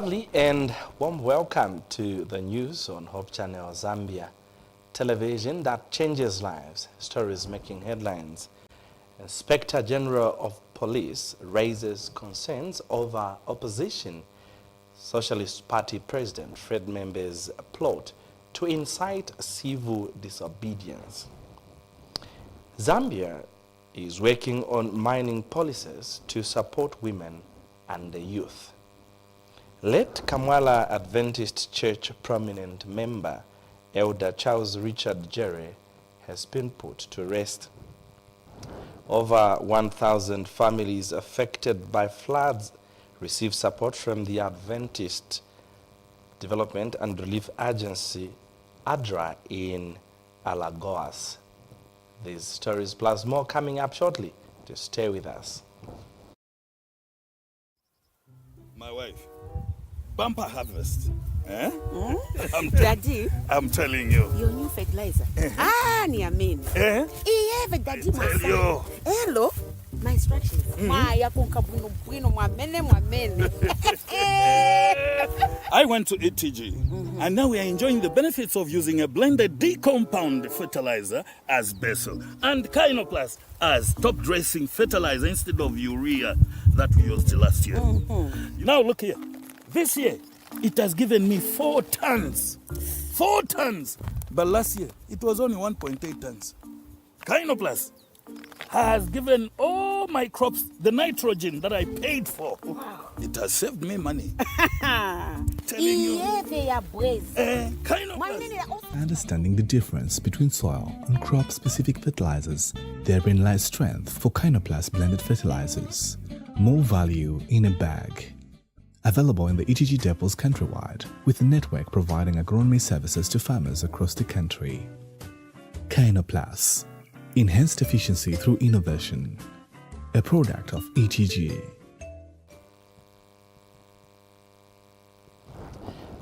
Lovely and warm welcome to the news on Hope Channel Zambia television that changes lives, stories making headlines. Inspector General of Police raises concerns over opposition Socialist Party President Fred Membe's plot to incite civil disobedience. Zambia is working on mining policies to support women and the youth. Late Kamwala Adventist Church prominent member, Elder Charles Richard Jerry, has been put to rest. Over 1,000 families affected by floods receive support from the Adventist Development and Relief Agency, ADRA, in Alagoas. These stories plus more coming up shortly. Just stay with us. My wife, bumper harvest. Eh? Daddy, I'm telling you. your new fertilizer. Niamini. Eh? Iye daddy Tell you. Hello. My instructions. Maya kunka bwino mwamene. I went to ETG, and now we are enjoying the benefits of using a blended D-compound fertilizer as basil and Kynoplus as top-dressing fertilizer instead of urea that we used last year. Now look here. This year, it has given me 4 tons. 4 tons. But last year, it was only 1.8 tons. Kynoplus has given all my crops the nitrogen that I paid for. Wow. It has saved me money. Telling you. Understanding the difference between soil and crop-specific fertilizers, therein lies strength for Kynoplus blended fertilizers. More value in a bag. Available in the ETG depots countrywide, with a network providing agronomy services to farmers across the country. Kynoplus. Enhanced efficiency through innovation. A product of ETG.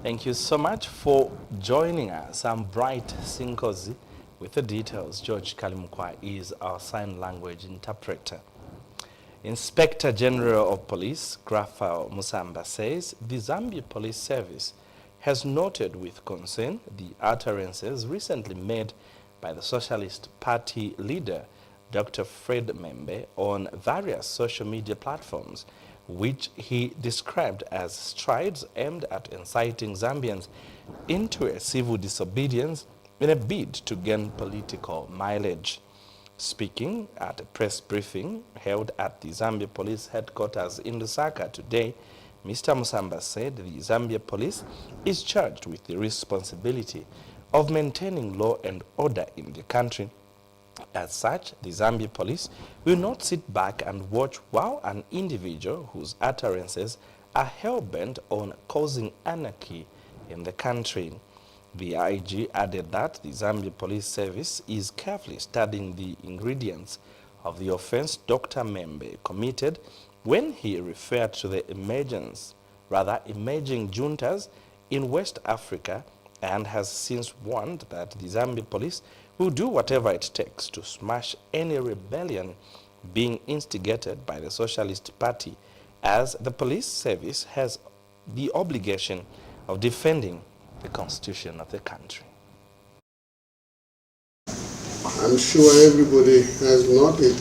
Thank you so much for joining us. I'm Bright Sinkozi with the details. George Kalimukwa is our sign language interpreter. Inspector General of Police, Grafal Musamba, says the Zambia Police Service has noted with concern the utterances recently made by the Socialist Party leader, Dr. Fred Membe, on various social media platforms, which he described as strides aimed at inciting Zambians into a civil disobedience in a bid to gain political mileage. Speaking at a press briefing held at the Zambia Police headquarters in Lusaka today, Mr. Musamba said the Zambia Police is charged with the responsibility of maintaining law and order in the country. As such, the Zambia Police will not sit back and watch while an individual whose utterances are hell-bent on causing anarchy in the country. The IG added that the Zambia Police Service is carefully studying the ingredients of the offense Dr. Membe committed when he referred to the emerging juntas in West Africa, and has since warned that the Zambia Police will do whatever it takes to smash any rebellion being instigated by the Socialist Party, as the police service has the obligation of defending the constitution of the country. I'm sure everybody has noted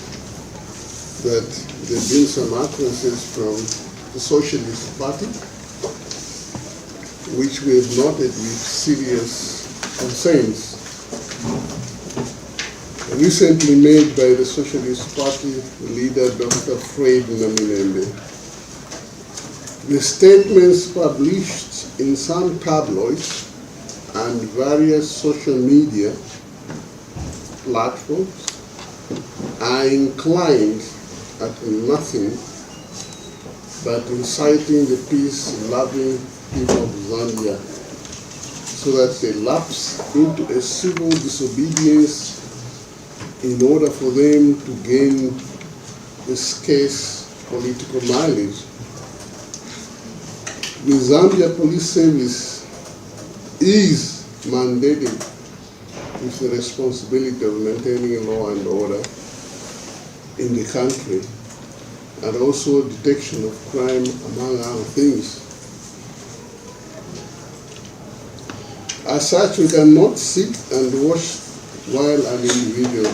that there have been some utterances from the Socialist Party, which we have noted with serious concerns. Recently made by the Socialist Party leader Dr. Fred Membe. The statements published in some tabloids and various social media platforms are inclined at nothing but inciting the peace-loving people of Zambia so that they lapse into a civil disobedience in order for them to gain the scarce political mileage. The Zambia Police Service is mandated with the responsibility of maintaining law and order in the country, and also detection of crime, among other things. As such, we cannot sit and watch while an individual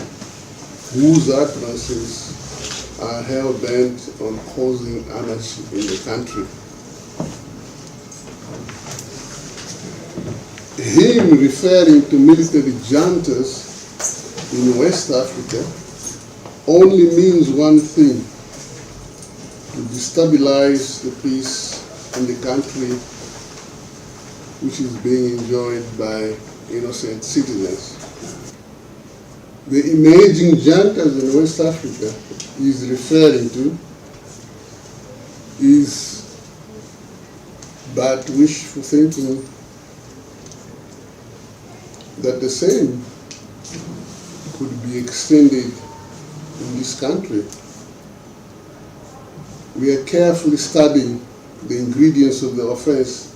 whose utterances are hell-bent on causing anarchy in the country. Him referring to military juntas in West Africa only means one thing: to destabilize the peace in the country which is being enjoyed by innocent citizens. The emerging juntas in West Africa is referring to is but wishful thinking that the same could be extended in this country. We are carefully studying the ingredients of the offense,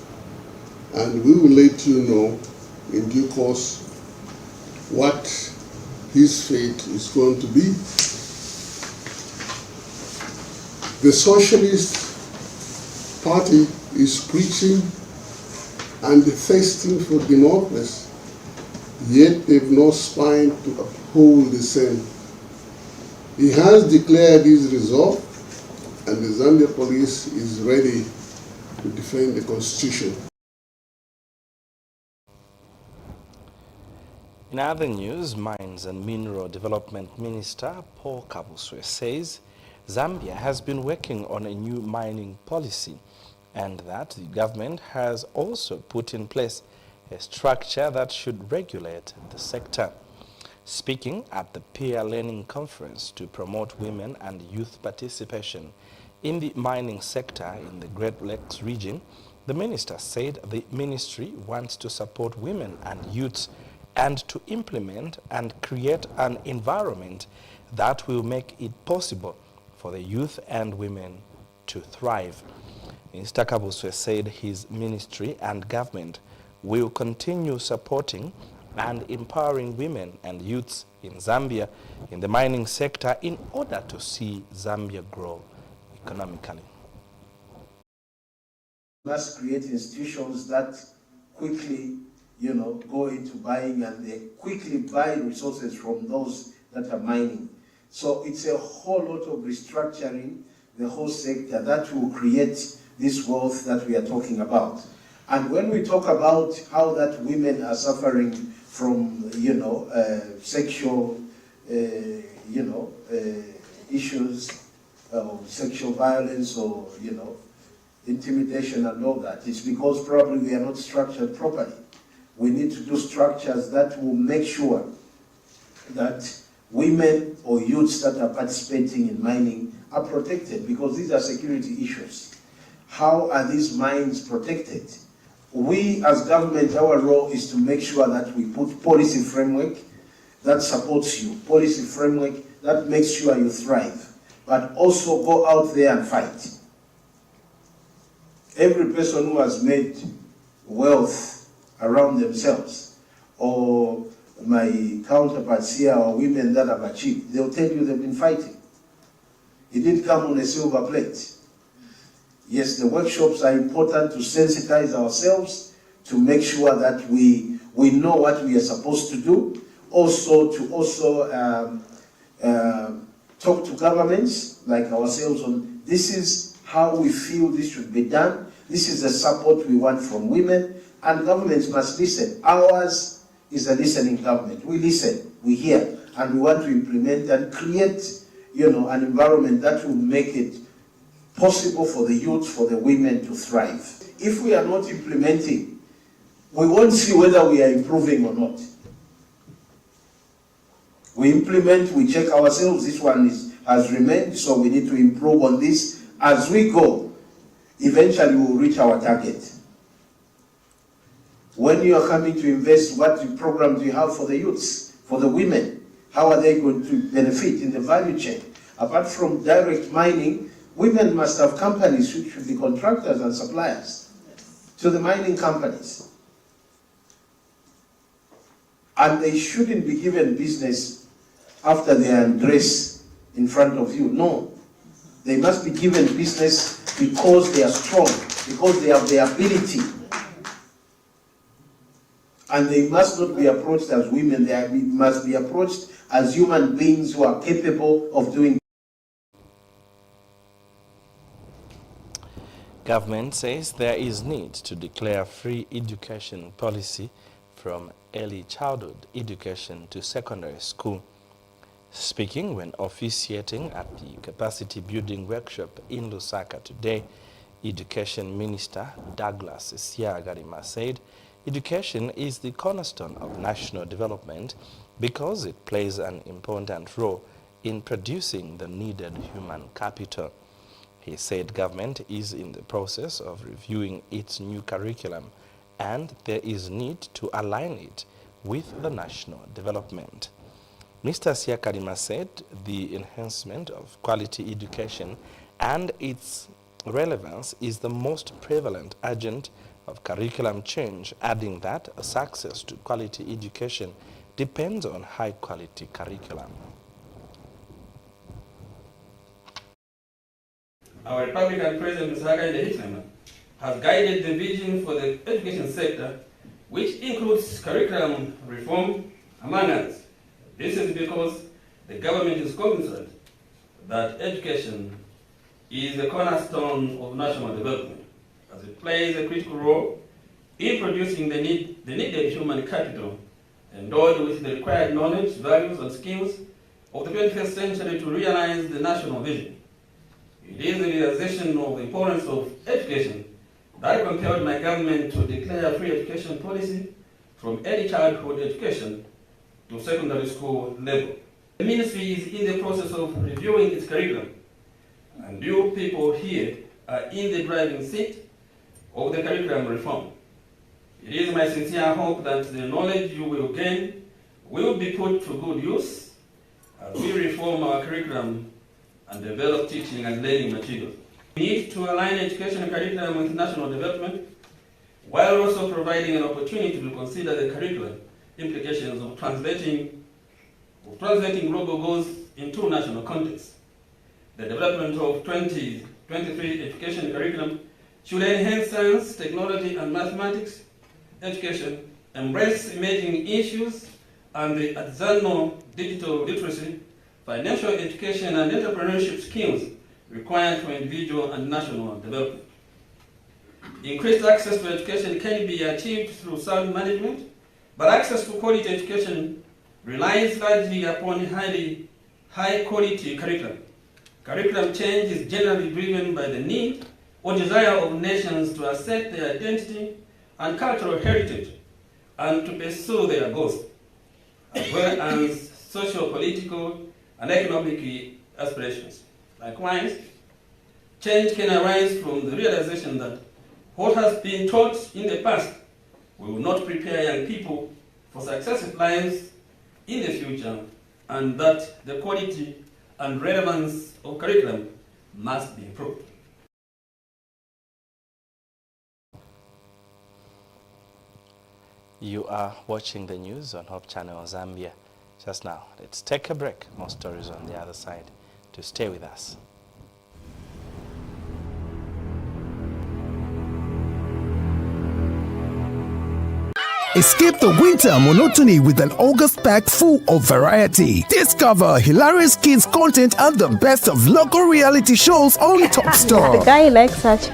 and we will let you know in due course what his fate is going to be. The Socialist Party is preaching and thirsting for democracy, yet they've no spine to uphold the same. He has declared his resolve, and the Zambia police is ready to defend the constitution. In other news, Mines and Mineral Development Minister Paul Kabuswe says Zambia has been working on a new mining policy and that the government has also put in place a structure that should regulate the sector. Speaking at the peer learning conference to promote women and youth participation in the mining sector in the Great Lakes region, the minister said the ministry wants to support women and youths and to implement and create an environment that will make it possible for the youth and women to thrive. Mr. Kabuswe said his ministry and government will continue supporting and empowering women and youths in Zambia in the mining sector in order to see Zambia grow economically. Let's create institutions that quickly, go into buying, and they quickly buy resources from those that are mining. So it's a whole lot of restructuring the whole sector that will create this wealth that we are talking about. And when we talk about how that women are suffering from, sexual, issues, sexual violence or, intimidation and all that, it's because probably we are not structured properly. We need to do structures that will make sure that women or youths that are participating in mining are protected, because these are security issues. How are these mines protected? We as government, our role is to make sure that we put policy framework that supports you, policy framework that makes sure you thrive, but also go out there and fight. Every person who has made wealth around themselves, or my counterparts here, or women that have achieved, they'll tell you they've been fighting. It didn't come on a silver plate. Yes, the workshops are important to sensitize ourselves, to make sure that we know what we are supposed to do. Also to talk to governments like ourselves on this is how we feel this should be done. This is the support we want from women, and governments must listen. Ours is a listening government. We listen, we hear, and we want to implement and create, an environment that will make it possible for the youth, for the women to thrive. If we are not implementing, we won't see whether we are improving or not. We implement, we check ourselves, this one has remained, so we need to improve on this. As we go, eventually we will reach our target. When you are coming to invest, what program do you have for the youths, for the women? How are they going to benefit in the value chain? Apart from direct mining, women must have companies which should be contractors and suppliers to the mining companies. And they shouldn't be given business after they are undressed in front of you. No. They must be given business because they are strong, because they have the ability. And they must not be approached as women, must be approached as human beings who are capable of doing. Government says there is need to declare free education policy from early childhood education to secondary school. Speaking when officiating at the capacity building workshop in Lusaka today, Education Minister Douglas Siagarima said education is the cornerstone of national development because it plays an important role in producing the needed human capital. He said government is in the process of reviewing its new curriculum and there is need to align it with the national development. Mr. Siakarima said the enhancement of quality education and its relevance is the most prevalent agent of curriculum change, adding that success to quality education depends on high-quality curriculum. Our Republican President Mr. Hakainde Hichilema has guided the vision for the education sector, which includes curriculum reform, among others. This is because the government is cognizant that education is the cornerstone of national development, as it plays a critical role in producing the needed human capital endowed with the required knowledge, values, and skills of the 21st century to realize the national vision. It is the realization of the importance of education that compelled my government to declare a free education policy from early childhood education to secondary school level. The ministry is in the process of reviewing its curriculum, and you people here are in the driving seat of the curriculum reform. It is my sincere hope that the knowledge you will gain will be put to good use as we reform our curriculum and develop teaching and learning materials. We need to align education curriculum with national development, while also providing an opportunity to consider the curriculum implications of translating global goals into national contexts. The development of 2023 education curriculum should enhance science, technology, and mathematics education, embrace emerging issues, and the artisanal digital literacy, financial education, and entrepreneurship skills required for individual and national development. Increased access to education can be achieved through sound management, but access to quality education relies largely upon high-quality curriculum. Curriculum change is generally driven by the need or desire of nations to assert their identity and cultural heritage and to pursue their goals, as well as social, political, and economic aspirations. Likewise, change can arise from the realization that what has been taught in the past will not prepare young people for successive lives in the future, and that the quality and relevance of curriculum must be improved. You are watching the news on Hope Channel Zambia. Just now, let's take a break. More stories on the other side. To stay with us. Escape the winter monotony with an August pack full of variety. Discover hilarious kids content and the best of local reality shows on Top Star. The guy likes such.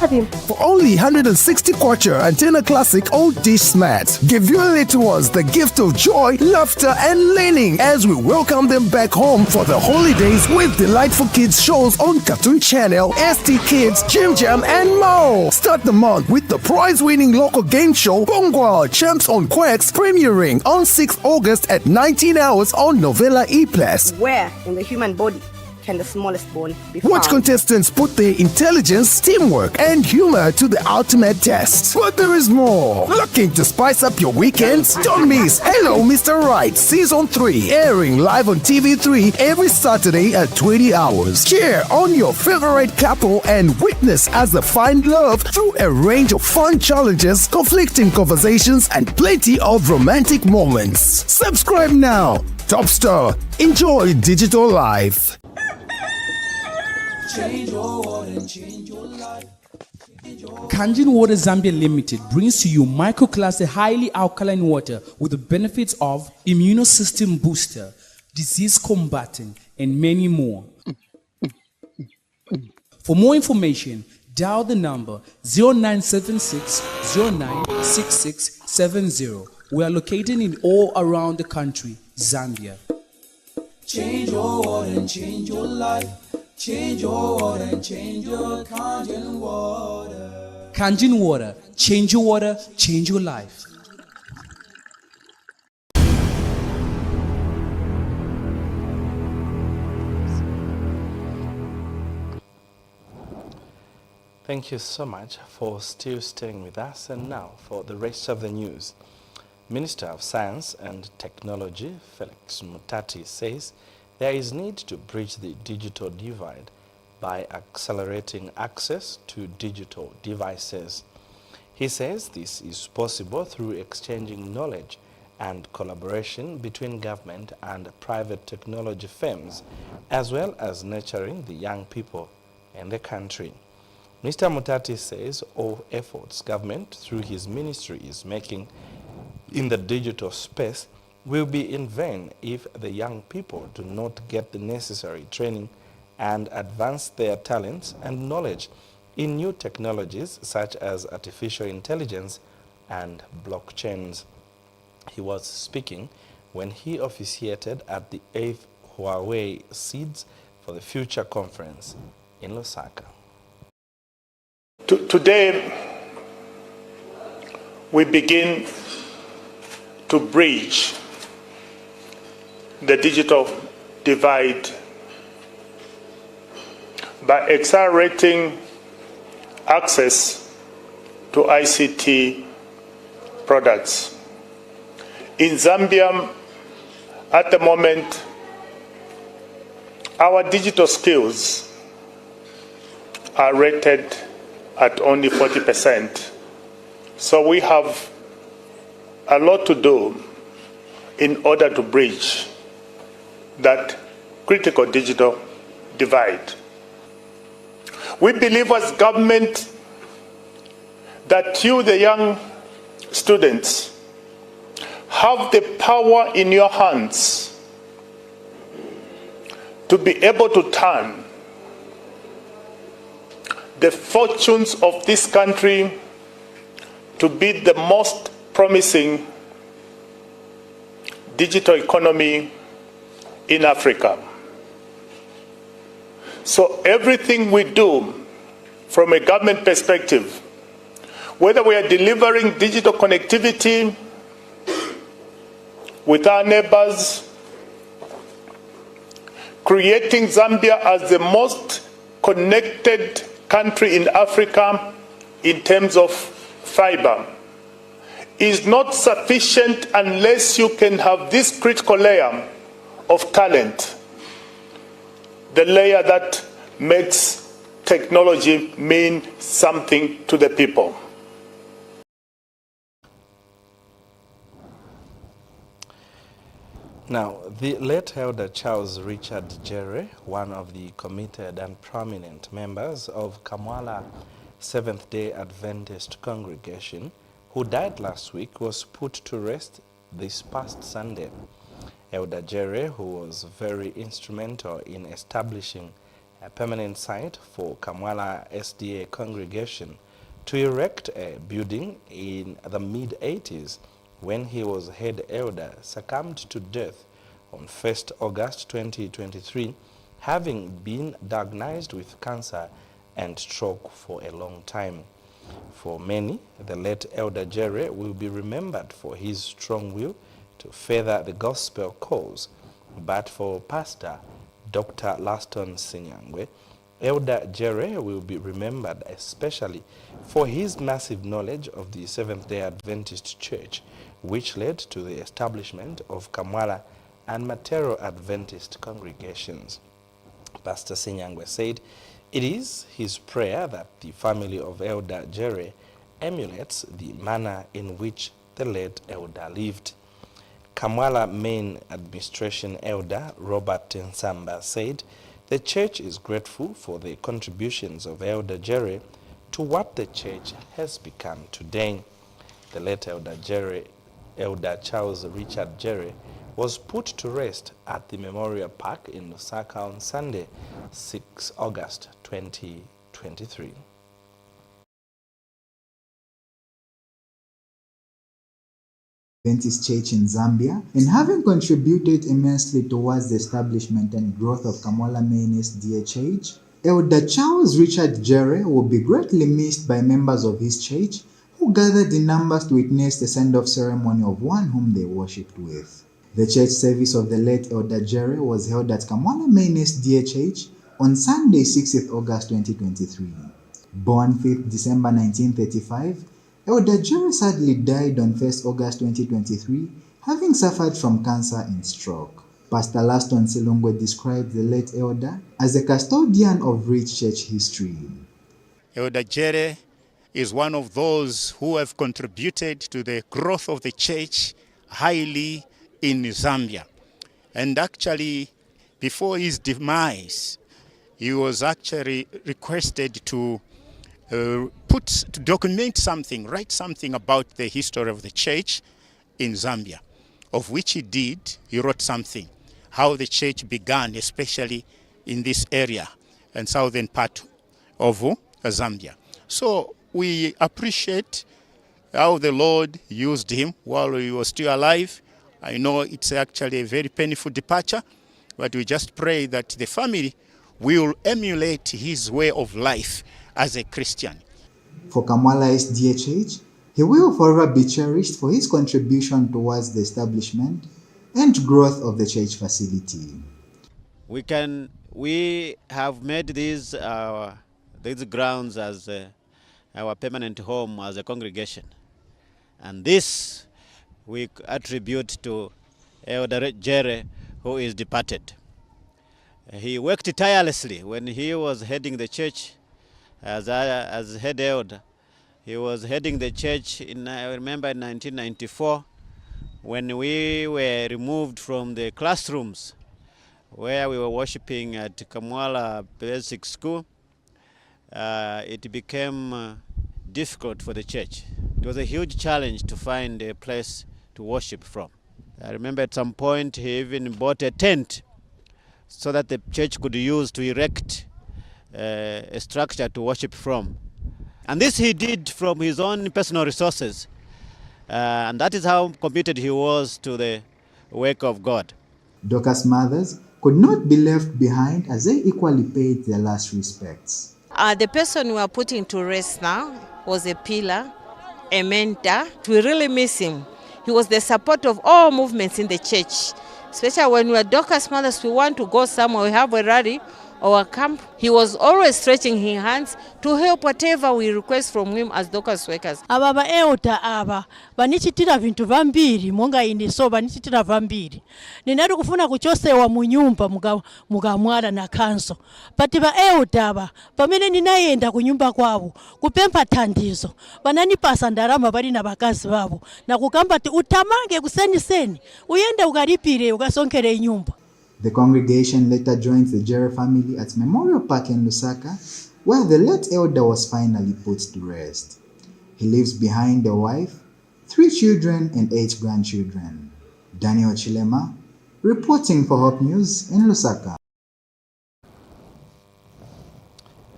Have him. For only 160 kwacha, Antenna Classic Old Dish Smart. Give your little ones the gift of joy, laughter, and learning as we welcome them back home for the holidays with delightful kids shows on Cartoon Channel, ST Kids, Jim Jam, and more. Start the month with the prize-winning local game show Bongwa Champs on Quacks, premiering on 6th August at 19 hours on Novella E+. Where in the human body can the smallest bone be found? Watch contestants put their intelligence, teamwork, and humor to the ultimate test. But there is more. Looking to spice up your weekends? Don't miss Hello Mr. Right Season 3, airing live on TV3 every Saturday at 20 hours. Cheer on your favorite couple and witness as they find love through a range of fun challenges, conflicting conversations, and plenty of romantic moments. Subscribe now. Top Star. Enjoy digital life. Change your world and change your life. Change your Kanjin Water Zambia Limited brings to you microclasses highly alkaline water with the benefits of immunosystem booster, disease combating, and many more. For more information, dial the number 0976-096670. We are located in all around the country, Zambia. Change your water and change your life. Change your water and change your Kanjin water. Kanjin Water, change your water, change your life. Thank you so much for still staying with us. And now for the rest of the news. Minister of Science and Technology Felix Mutati says there is need to bridge the digital divide by accelerating access to digital devices. He says this is possible through exchanging knowledge and collaboration between government and private technology firms, as well as nurturing the young people in the country. Mr. Mutati says all efforts government through his ministry is making in the digital space will be in vain if the young people do not get the necessary training and advance their talents and knowledge in new technologies such as artificial intelligence and blockchains. He was speaking when he officiated at the 8th Huawei Seeds for the Future conference in Lusaka. Today, we begin to bridge the digital divide by accelerating access to ICT products. In Zambia, at the moment, our digital skills are rated at only 40%. So we have a lot to do in order to bridge that critical digital divide. We believe as government that you, the young students, have the power in your hands to be able to turn the fortunes of this country to be the most promising digital economy in Africa. So everything we do from a government perspective, whether we are delivering digital connectivity with our neighbors, creating Zambia as the most connected country in Africa in terms of fiber, is not sufficient unless you can have this critical layer of talent, the layer that makes technology mean something to the people. Now, the late Elder Charles Richard Jere, one of the committed and prominent members of Kamwala Seventh-day Adventist congregation, who died last week, was put to rest this past Sunday. Elder Jere, who was very instrumental in establishing a permanent site for Kamwala SDA congregation to erect a building in the mid-80s when he was head elder, succumbed to death on 1st August 2023, having been diagnosed with cancer and stroke for a long time. For many, the late Elder Jere will be remembered for his strong will to further the gospel cause. But for Pastor Dr. Laston Sinyangwe, Elder Jere will be remembered especially for his massive knowledge of the Seventh-day Adventist Church, which led to the establishment of Kamwala and Matero Adventist congregations. Pastor Sinyangwe said it is his prayer that the family of Elder Jere emulates the manner in which the late elder lived. Kamwala Main Administration Elder Robert Nsamba said the church is grateful for the contributions of Elder Jere to what the church has become today. The late Elder Charles Richard Jerry was put to rest at the Memorial Park in Lusaka on Sunday, 6 August 2023. Adventist Church in Zambia, and having contributed immensely towards the establishment and growth of Kamwala Main SDA, Elder Charles Richard Jerry will be greatly missed by members of his church who gathered in numbers to witness the send-off ceremony of one whom they worshipped with. The church service of the late Elder Jerry was held at Kamwala Main SDA on Sunday, 6th August 2023. Born 5th December 1935, Elder Jerry sadly died on 1st August 2023, having suffered from cancer and stroke. Pastor Laston Silongwe described the late elder as a custodian of rich church history. Elder Jerry is one of those who have contributed to the growth of the church highly in Zambia. And actually, before his demise, he was actually requested to document something, write something about the history of the church in Zambia, of which he did. He wrote something, how the church began, especially in this area and southern part of Zambia. So we appreciate how the Lord used him while he was still alive. I know it's actually a very painful departure, but we just pray that the family will emulate his way of life as a Christian. For Kamwala SDA, he will forever be cherished for his contribution towards the establishment and growth of the church facility. We have made these grounds as our permanent home as a congregation, and this we attribute to Elder Jerry, who is departed. He worked tirelessly when he was heading the church as head elder. He was heading the church I remember in 1994, when we were removed from the classrooms where we were worshiping at Kamwala Basic School. It became difficult for the church. It was a huge challenge to find a place to worship from. I remember at some point he even bought a tent so that the church could use to erect a structure to worship from. And this he did from his own personal resources. And that is how committed he was to the work of God. Dorcas mothers could not be left behind as they equally paid their last respects. The person we are putting to rest now was a pillar, a mentor. We really miss him. He was the support of all movements in the church. Especially when we are Dorcas mothers, we want to go somewhere, we have a rally or a camp. He was always stretching his hands to help whatever we request from him as Dorcas workers. Aba ba elder aba banichitira vintu vambiri monga ine so banichitira vambiri. Ninari kufuna kuchosewa mu nyumba mukamwala na kanso. But ba elder aba pamene ninayenda ku nyumba kwawo kupempha thandizo bananipasa ndarama bali na bakazi babo na kukamba ti utamange kuseniseni uyende ukalipire ukasonkere nyumba. The congregation later joined the Jerry family at Memorial Park in Lusaka, where the late elder was finally put to rest. He leaves behind a wife, 3 children and 8 grandchildren. Daniel Chilema, reporting for Hope News in Lusaka.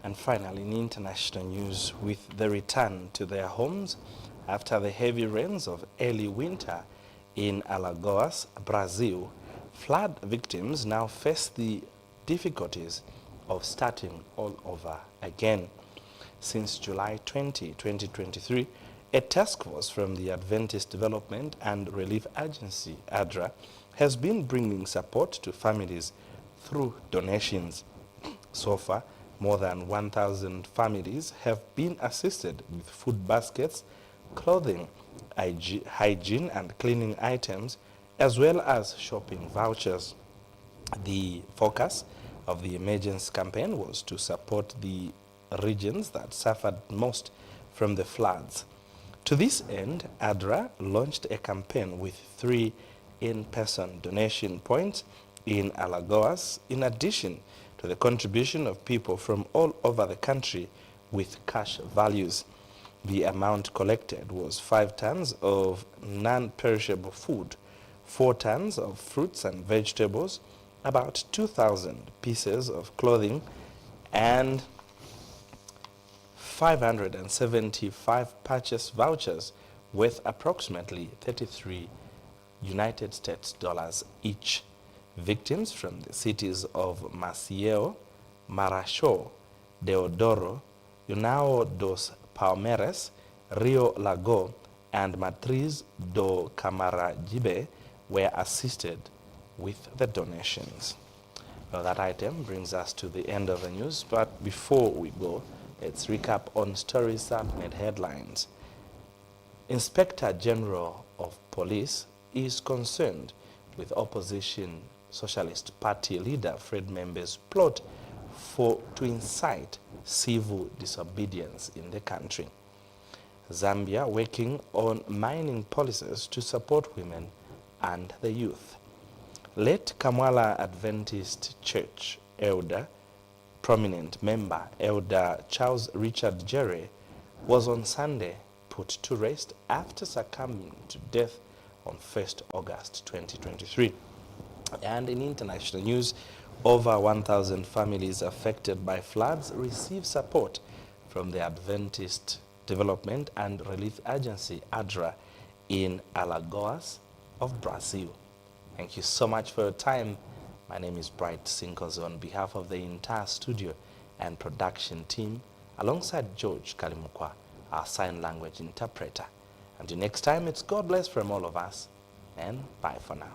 And finally, in international news, with the return to their homes after the heavy rains of early winter in Alagoas, Brazil, flood victims now face the difficulties of starting all over again. Since July 20, 2023, a task force from the Adventist Development and Relief Agency, ADRA, has been bringing support to families through donations. So far, more than 1,000 families have been assisted with food baskets, clothing, hygiene and cleaning items, as well as shopping vouchers. The focus of the emergency campaign was to support the regions that suffered most from the floods. To this end, ADRA launched a campaign with 3 in-person donation points in Alagoas, in addition to the contribution of people from all over the country with cash values. The amount collected was 5 tons of non-perishable food, 4 tons of fruits and vegetables, about 2,000 pieces of clothing, and 575 purchase vouchers worth approximately 33 United States dollars each. Victims from the cities of Maceió, Marachó, Deodoro, Unao dos Palmeiras, Rio Lago, and Matriz do Camaragibe were assisted with the donations. Well, that item brings us to the end of the news, but before we go, let's recap on stories that made headlines. Inspector General of Police is concerned with opposition Socialist Party leader Fred Membe's plot to incite civil disobedience in the country. Zambia working on mining policies to support women and the youth. Late Kamwala Adventist Church elder, prominent member Elder Charles Richard Jerry, was on Sunday put to rest after succumbing to death on 1st August 2023. And in international news, over 1,000 families affected by floods receive support from the Adventist Development and Relief Agency, ADRA, in Alagoas of Brazil. Thank you so much for your time. My name is Bright Sinkos. On behalf of the entire studio and production team, alongside George Kalimukwa, our sign language interpreter. Until next time, it's God bless from all of us, and bye for now.